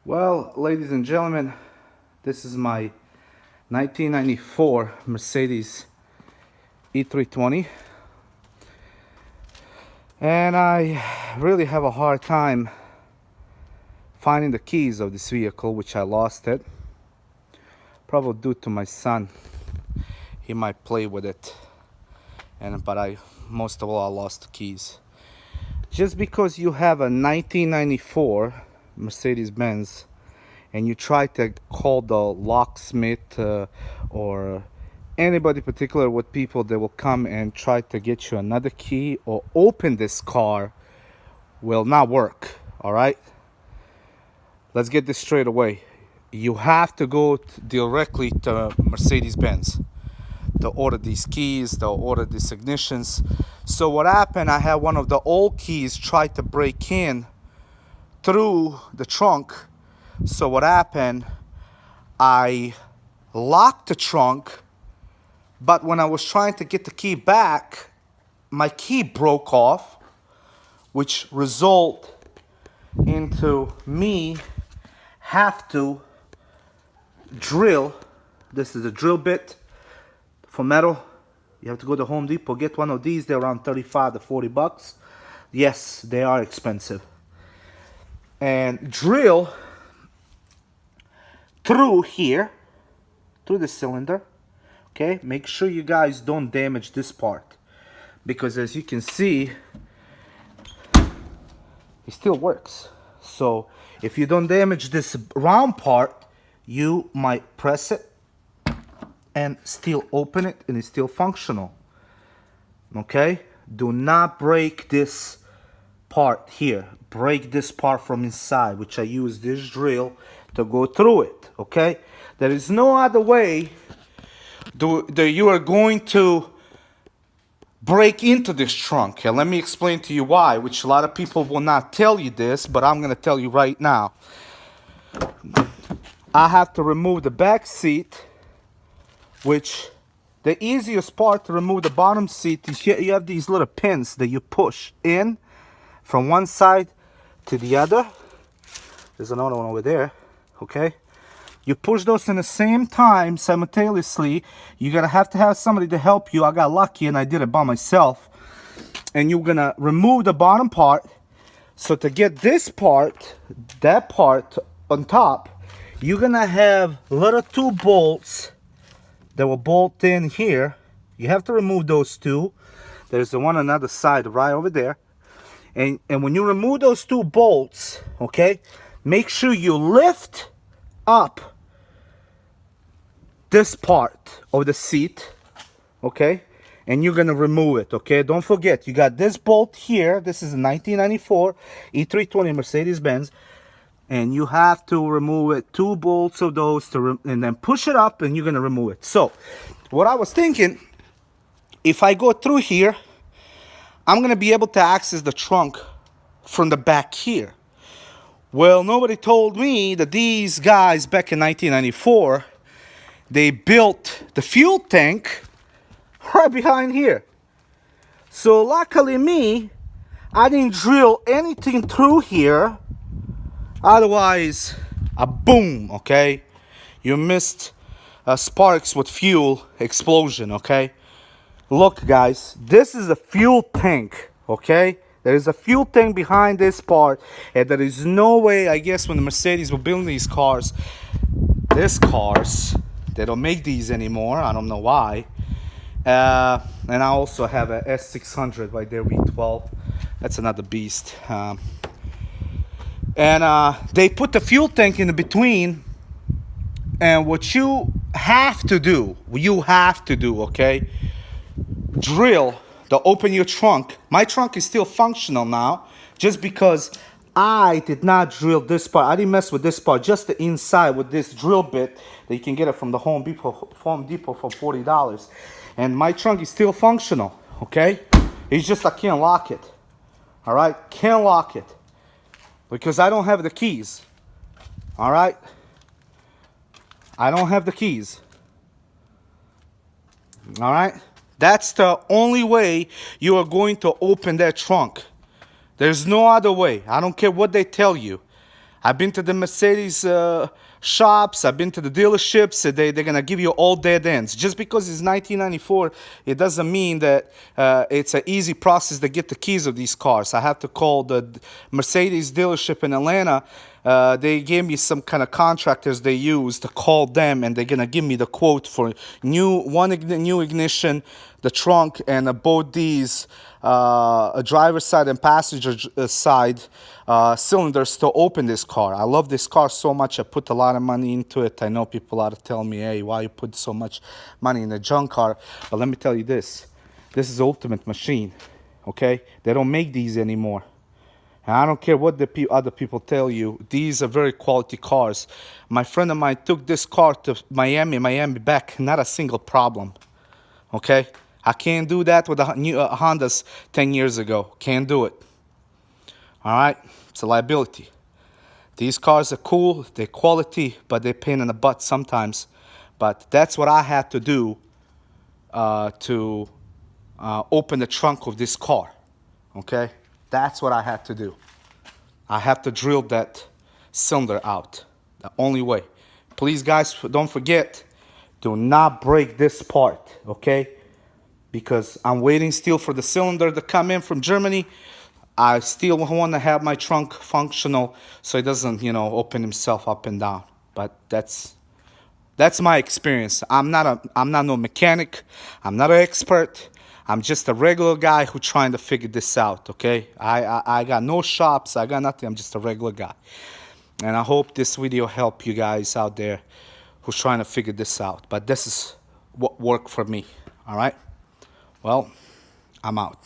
Well, ladies and gentlemen, this is my 1994 Mercedes E320, and I really have a hard time finding the keys of this vehicle, which I lost it. Probably due to my son. He might play with it, but I most of all I lost the keys. Just because you have a 1994 Mercedes Benz and you try to call the locksmith or anybody particular with people that will come and try to get you another key or open this car will not work. All right, let's get this straight away. You have to go directly to Mercedes-Benz to order these keys, to order these ignitions. So what happened, I had one of the old keys try to break in through the trunk. So what happened, I locked the trunk, but when I was trying to get the key back, my key broke off, which result into me have to drill. This is a drill bit for metal. You have to go to Home Depot, get one of these. They're around 35 to 40 bucks. Yes, they are expensive. And drill through here, through the cylinder. Okay, make sure you guys don't damage this part, because as you can see, it still works. So if you don't damage this round part, you might press it and still open it and it's still functional. Okay, do not break this part here. Break this part from inside, which I use this drill to go through it. Okay, there is no other way that you are going to break into this trunk. And let me explain to you why, which a lot of people will not tell you this, but I'm going to tell you right now. I have to remove the back seat, which the easiest part to remove the bottom seat is you have these little pins that you push in from one side to the other. There's another one over there. Okay, you push those in the same time simultaneously. You're gonna have to have somebody to help you. I got lucky and I did it by myself. And you're gonna remove the bottom part. So to get this part, that part on top, you're gonna have little two bolts that will bolt in here. You have to remove those two. There's the one on the other side right over there. And when you remove those two bolts, okay, make sure you lift up this part of the seat, okay, and you're gonna remove it. Okay, don't forget, you got this bolt here. This is a 1994 E320 Mercedes-Benz, and you have to remove it, two bolts of those and then push it up and you're gonna remove it. So what I was thinking, if I go through here, I'm gonna be able to access the trunk from the back here. Well, nobody told me that these guys back in 1994, they built the fuel tank right behind here. So luckily me, I didn't drill anything through here. Otherwise, a boom, okay? You missed sparks with fuel explosion, okay? Look, guys, this is a fuel tank, okay? There is a fuel tank behind this part, and there is no way, I guess, when the Mercedes were building these cars, they don't make these anymore. I don't know why. And I also have a S600 right there, V12. That's another beast. They put the fuel tank in between. And what you have to do, okay? Drill to open your trunk. My trunk is still functional now, just because I did not drill this part. I didn't mess with this part, just the inside with this drill bit that you can get it from the Home Depot for $40. And my trunk is still functional, okay? It's just I can't lock it, all right? Can't lock it because I don't have the keys, all right? I don't have the keys, all right? That's the only way you are going to open that trunk. There's no other way. I don't care what they tell you. I've been to the Mercedes shops. I've been to the dealerships. They're going to give you all dead ends. Just because it's 1994, it doesn't mean that it's an easy process to get the keys of these cars. I have to call the Mercedes dealership in Atlanta. They gave me some kind of contractors they use to call them, and they're going to give me the quote for new ignition, the trunk, and both these a driver's side and passenger side cylinders to open this car. I love this car so much. I put a lot of money into it. I know people are telling me, hey, why you put so much money in a junk car? But let me tell you this. This is the ultimate machine, okay? They don't make these anymore. And I don't care what the other people tell you. These are very quality cars. My friend of mine took this car to Miami back. Not a single problem, okay? I can't do that with the new Hondas 10 years ago. Can't do it. All right? It's a liability. These cars are cool. They're quality, but they're pain in the butt sometimes. But that's what I had to do to open the trunk of this car. Okay? That's what I had to do. I have to drill that cylinder out. The only way. Please, guys, don't forget, do not break this part, okay? Because I'm waiting still for the cylinder to come in from Germany. I still want to have my trunk functional so it doesn't, open himself up and down. But that's my experience. I'm not no mechanic. I'm not an expert. I'm just a regular guy who's trying to figure this out, okay? I got no shops. I got nothing. I'm just a regular guy. And I hope this video helped you guys out there who's trying to figure this out. But this is what worked for me, all right? Well, I'm out.